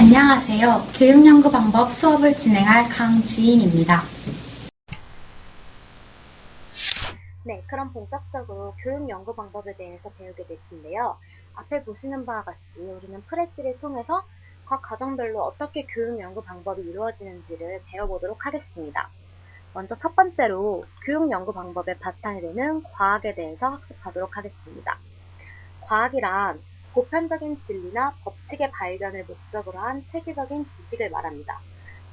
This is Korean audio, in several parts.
안녕하세요. 교육연구 방법 수업을 진행할 강지인입니다. 네, 그럼 본격적으로 교육 연구 방법에 대해서 배우게 될 텐데요. 앞에 보시는 바와 같이 우리는 프레지를 통해서 각 과정별로 어떻게 교육 연구 방법이 이루어지는지를 배워보도록 하겠습니다. 먼저 첫 번째로 교육 연구 방법의 바탕이 되는 과학에 대해서 학습하도록 하겠습니다. 과학이란 보편적인 진리나 법칙의 발견을 목적으로 한 체계적인 지식을 말합니다.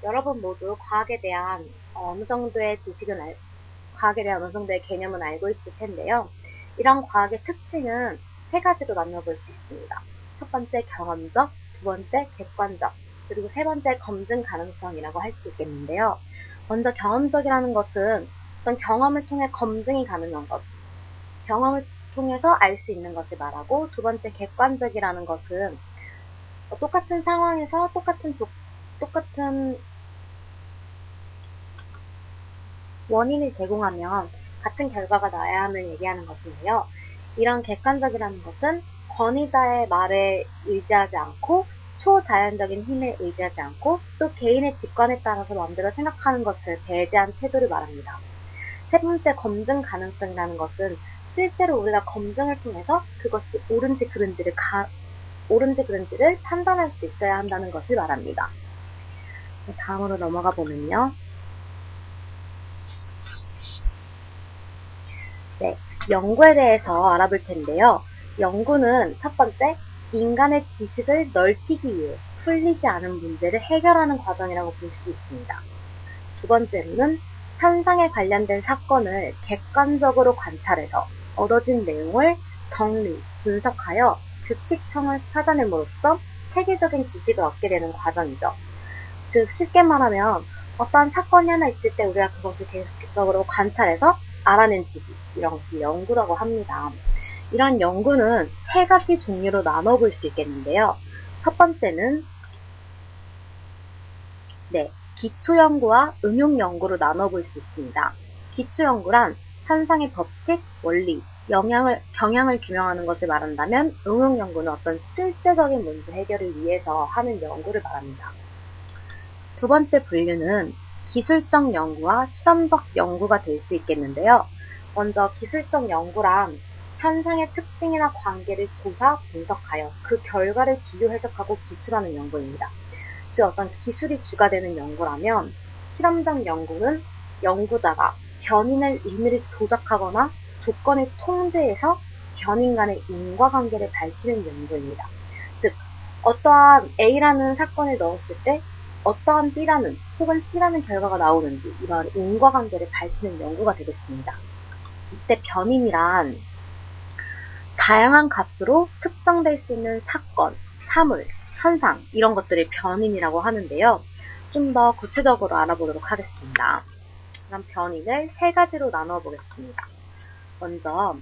여러분 모두 과학에 대한 어느 정도의 개념은 알고 있을 텐데요. 이런 과학의 특징은 세 가지로 나눠볼 수 있습니다. 첫 번째 경험적, 두 번째 객관적, 그리고 세 번째 검증 가능성이라고 할 수 있겠는데요. 먼저 경험적이라는 것은 어떤 경험을 통해 검증이 가능한 것, 경험을 통해서 알 수 있는 것을 말하고, 두 번째 객관적이라는 것은 똑같은 상황에서 똑같은 원인을 제공하면 같은 결과가 나야 함을 얘기하는 것인데요. 이런 객관적이라는 것은 권위자의 말에 의지하지 않고 초자연적인 힘에 의지하지 않고 또 개인의 직관에 따라서 마음대로 생각하는 것을 배제한 태도를 말합니다. 세 번째 검증 가능성이라는 것은 실제로 우리가 검증을 통해서 그것이 옳은지 그른지를 판단할 수 있어야 한다는 것을 말합니다. 다음으로 넘어가 보면요. 네, 연구에 대해서 알아볼 텐데요. 연구는 첫 번째, 인간의 지식을 넓히기 위해 풀리지 않은 문제를 해결하는 과정이라고 볼 수 있습니다. 두 번째로는 현상에 관련된 사건을 객관적으로 관찰해서 얻어진 내용을 정리, 분석하여 규칙성을 찾아냄으로써 체계적인 지식을 얻게 되는 과정이죠. 즉, 쉽게 말하면 어떠한 사건이 하나 있을 때 우리가 그것을 계속적으로 관찰해서 알아낸 지식, 이런 것을 연구라고 합니다. 이런 연구는 세 가지 종류로 나눠볼 수 있겠는데요. 첫 번째는 기초연구와 응용연구로 나눠볼 수 있습니다. 기초연구란 현상의 법칙, 원리, 경향을 규명하는 것을 말한다면, 응용연구는 어떤 실제적인 문제 해결을 위해서 하는 연구를 말합니다. 두 번째 분류는 기술적 연구와 실험적 연구가 될 수 있겠는데요. 먼저 기술적 연구란 현상의 특징이나 관계를 조사, 분석하여 그 결과를 비교 해석하고 기술하는 연구입니다. 즉 어떤 기술이 주가 되는 연구라면, 실험적 연구는 연구자가 변인의 의미를 조작하거나 조건을 통제해서 변인 간의 인과관계를 밝히는 연구입니다. 즉 어떠한 A라는 사건을 넣었을 때 어떠한 B라는 혹은 C라는 결과가 나오는지 이러한 인과관계를 밝히는 연구가 되겠습니다. 이때 변인이란 다양한 값으로 측정될 수 있는 사건, 사물, 현상 이런 것들을 변인이라고 하는데요. 좀 더 구체적으로 알아보도록 하겠습니다. 그럼 변인을 세 가지로 나누어 보겠습니다. 먼저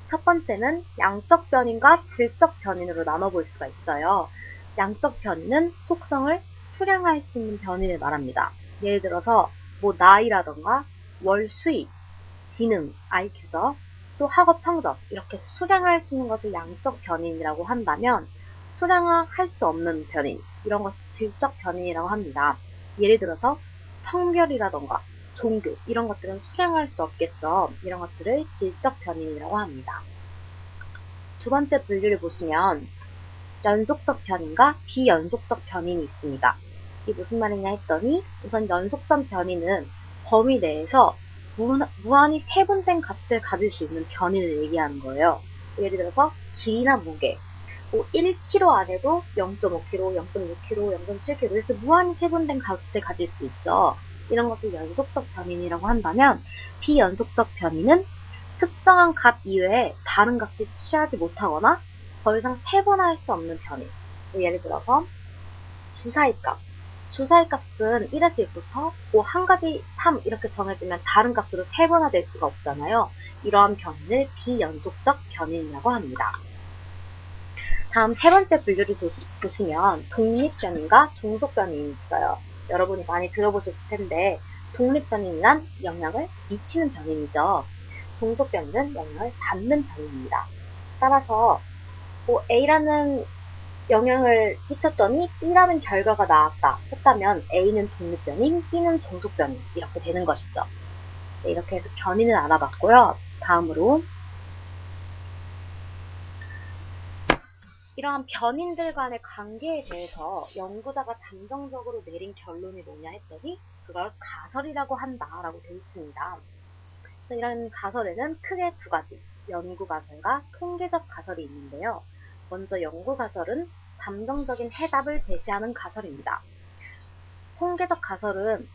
첫 번째는 양적 변인과 질적 변인으로 나눠볼 수가 있어요. 양적 변인은 속성을 수량할 수 있는 변인을 말합니다. 예를 들어서 나이라던가 월 수입, 지능, IQ죠. 또 학업 성적 이렇게 수량할 수 있는 것을 양적 변인이라고 한다면, 수량화할 수 없는 변인, 이런 것을 질적 변인이라고 합니다. 예를 들어서 성별이라던가 종교 이런 것들은 수량할 수 없겠죠. 이런 것들을 질적 변인이라고 합니다. 두 번째 분류를 보시면 연속적 변인과 비연속적 변인이 있습니다. 이게 무슨 말이냐 했더니, 우선 연속적 변인은 범위 내에서 무한히 세분된 값을 가질 수 있는 변인을 얘기하는 거예요. 예를 들어서 길이나 무게, 1kg 안에도 0.5kg, 0.6kg, 0.7kg 이렇게 무한히 세분된 값을 가질 수 있죠. 이런 것을 연속적 변인이라고 한다면, 비연속적 변인은 특정한 값 이외에 다른 값을 취하지 못하거나 더 이상 세분화할 수 없는 변인. 예를 들어서 주사위 값. 주사위 값은 1에서 6부터 한 가지 3 이렇게 정해지면 다른 값으로 세분화될 수가 없잖아요. 이러한 변인을 비연속적 변인이라고 합니다. 다음 세 번째 분류를 보시면 독립변인과 종속변인이 있어요. 여러분이 많이 들어보셨을 텐데, 독립변인이란 영향을 미치는 변인이죠. 종속변인은 영향을 받는 변인입니다. 따라서 A라는 영향을 끼쳤더니 B라는 결과가 나왔다 했다면 A는 독립변인, B는 종속변인 이렇게 되는 것이죠. 네, 이렇게 해서 변인을 알아봤고요. 다음으로 이러한 변인들 간의 관계에 대해서 연구자가 잠정적으로 내린 결론이 뭐냐 했더니 그걸 가설이라고 한다라고 되어 있습니다. 그래서 이런 가설에는 크게 두 가지, 연구 가설과 통계적 가설이 있는데요. 먼저 연구 가설은 잠정적인 해답을 제시하는 가설입니다. 통계적 가설은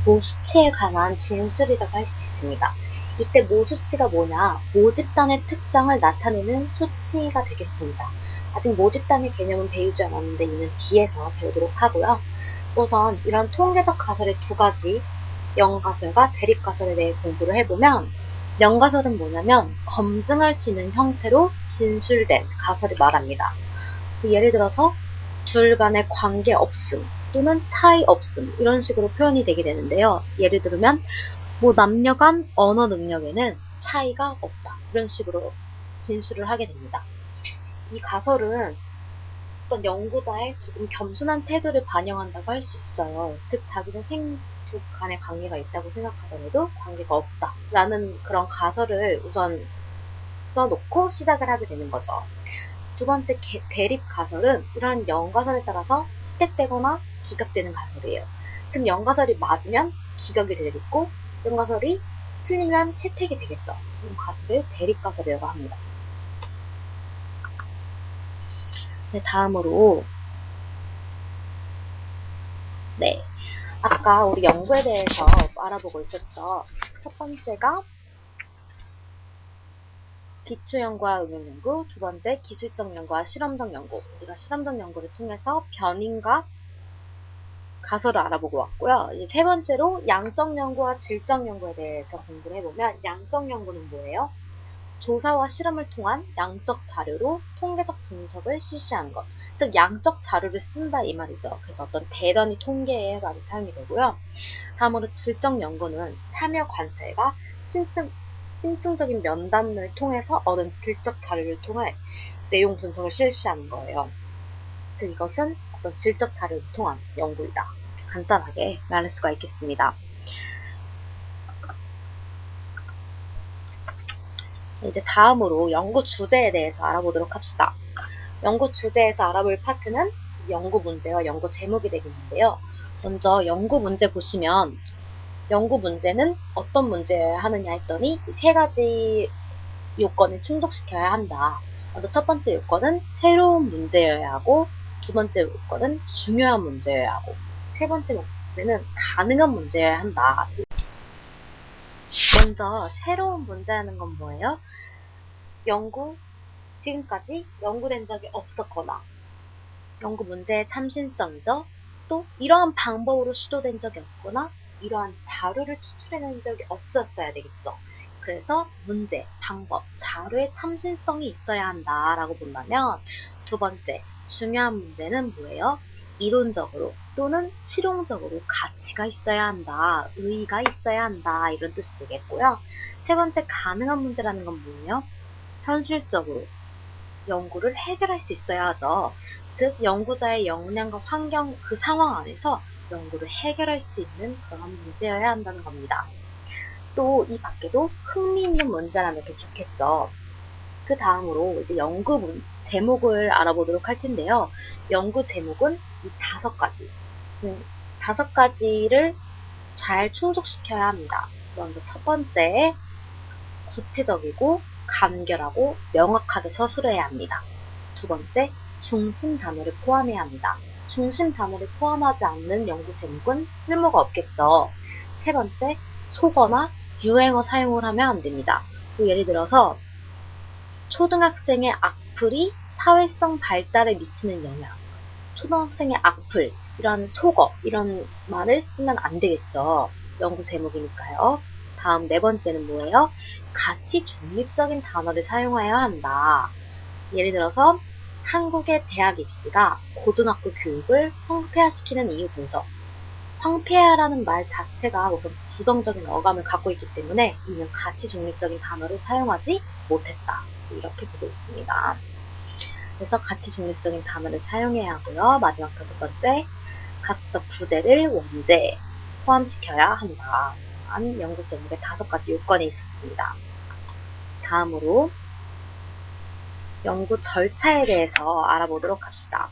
모수치에 관한 진술이라고 할 수 있습니다. 이때 모수치가 뭐냐, 모집단의 특성을 나타내는 수치가 되겠습니다. 아직 모집단의 개념은 배우지 않았는데 이는 뒤에서 배우도록 하고요. 우선 이런 통계적 가설의 두 가지, 영가설과 대립가설에 대해 공부를 해보면 영가설은 뭐냐면 검증할 수 있는 형태로 진술된 가설을 말합니다. 예를 들어서 둘 간의 관계 없음 또는 차이 없음 이런 식으로 표현이 되게 되는데요. 예를 들면 뭐 남녀 간 언어 능력에는 차이가 없다 이런 식으로 진술을 하게 됩니다. 이 가설은 어떤 연구자의 조금 겸손한 태도를 반영한다고 할 수 있어요. 즉 자기는 생두 간의 관계가 있다고 생각하더라도 관계가 없다라는 그런 가설을 우선 써놓고 시작을 하게 되는 거죠. 두 번째 대립 가설은 이러한 영가설에 따라서 채택되거나 기각되는 가설이에요. 즉 영가설이 맞으면 기각이 되겠고 영가설이 틀리면 채택이 되겠죠. 이런 가설을 대립 가설이라고 합니다. 네, 다음으로 아까 우리 연구에 대해서 알아보고 있었죠. 첫 번째가 기초연구와 응용연구, 두 번째 기술적 연구와 실험적 연구. 우리가 실험적 연구를 통해서 변인과 가설을 알아보고 왔고요. 이제 세 번째로 양적 연구와 질적 연구에 대해서 공부를 해보면 양적 연구는 뭐예요? 조사와 실험을 통한 양적 자료로 통계적 분석을 실시하는 것. 즉 양적 자료를 쓴다 이 말이죠. 그래서 어떤 대단히 통계에 많이 사용이 되고요. 다음으로 질적 연구는 참여 관찰과 심층적인 면담을 통해서 얻은 질적 자료를 통해 내용 분석을 실시하는 거예요. 즉 이것은 어떤 질적 자료를 통한 연구이다. 간단하게 말할 수가 있겠습니다. 이제 다음으로 연구 주제에 대해서 알아보도록 합시다. 연구 주제에서 알아볼 파트는 연구 문제와 연구 제목이 되겠는데요. 먼저 연구 문제 보시면 연구 문제는 어떤 문제여야 하느냐 했더니 이 세 가지 요건을 충족시켜야 한다. 먼저 첫 번째 요건은 새로운 문제여야 하고 두 번째 요건은 중요한 문제여야 하고 세 번째 문제는 가능한 문제여야 한다. 먼저 새로운 문제라는 건 뭐예요? 지금까지 연구된 적이 없었거나 연구 문제의 참신성이죠. 또 이러한 방법으로 시도된 적이 없거나 이러한 자료를 추출해낸 적이 없었어야 되겠죠. 그래서 문제, 방법, 자료의 참신성이 있어야 한다라고 본다면 두 번째, 중요한 문제는 뭐예요? 이론적으로 또는 실용적으로 가치가 있어야 한다, 의의가 있어야 한다 이런 뜻이 되겠고요. 세 번째, 가능한 문제라는 건 뭐예요? 현실적으로 연구를 해결할 수 있어야 하죠. 즉 연구자의 역량과 환경 그 상황 안에서 연구를 해결할 수 있는 그런 문제여야 한다는 겁니다. 또 이 밖에도 흥미있는 문제라면 이렇게 좋겠죠. 그 다음으로 이제 연구 제목을 알아보도록 할 텐데요. 연구 제목은 이 5가지, 즉 5가지를 잘 충족시켜야 합니다. 먼저 첫 번째, 구체적이고 간결하고 명확하게 서술해야 합니다. 두 번째, 중심 단어를 포함해야 합니다. 중심 단어를 포함하지 않는 연구 제목은 쓸모가 없겠죠. 세 번째, 속어나 유행어 사용을 하면 안 됩니다. 예를 들어서 초등학생의 악플이 사회성 발달에 미치는 영향, 초등학생의 악플, 이런 속어, 이런 말을 쓰면 안 되겠죠. 연구 제목이니까요. 다음 네 번째는 뭐예요? 가치 중립적인 단어를 사용해야 한다. 예를 들어서 한국의 대학 입시가 고등학교 교육을 황폐화시키는 이유 분석. 황폐화라는 말 자체가 우선 부정적인 어감을 갖고 있기 때문에 이는 가치 중립적인 단어를 사용하지 못했다. 이렇게 보고 있습니다. 그래서 가치 중립적인 단어를 사용해야 하고요. 마지막 5번째, 과학적 부재를 원제에 포함시켜야 한다. 한 연구 제목에 5가지 요건이 있습니다. 다음으로 연구 절차에 대해서 알아보도록 합시다.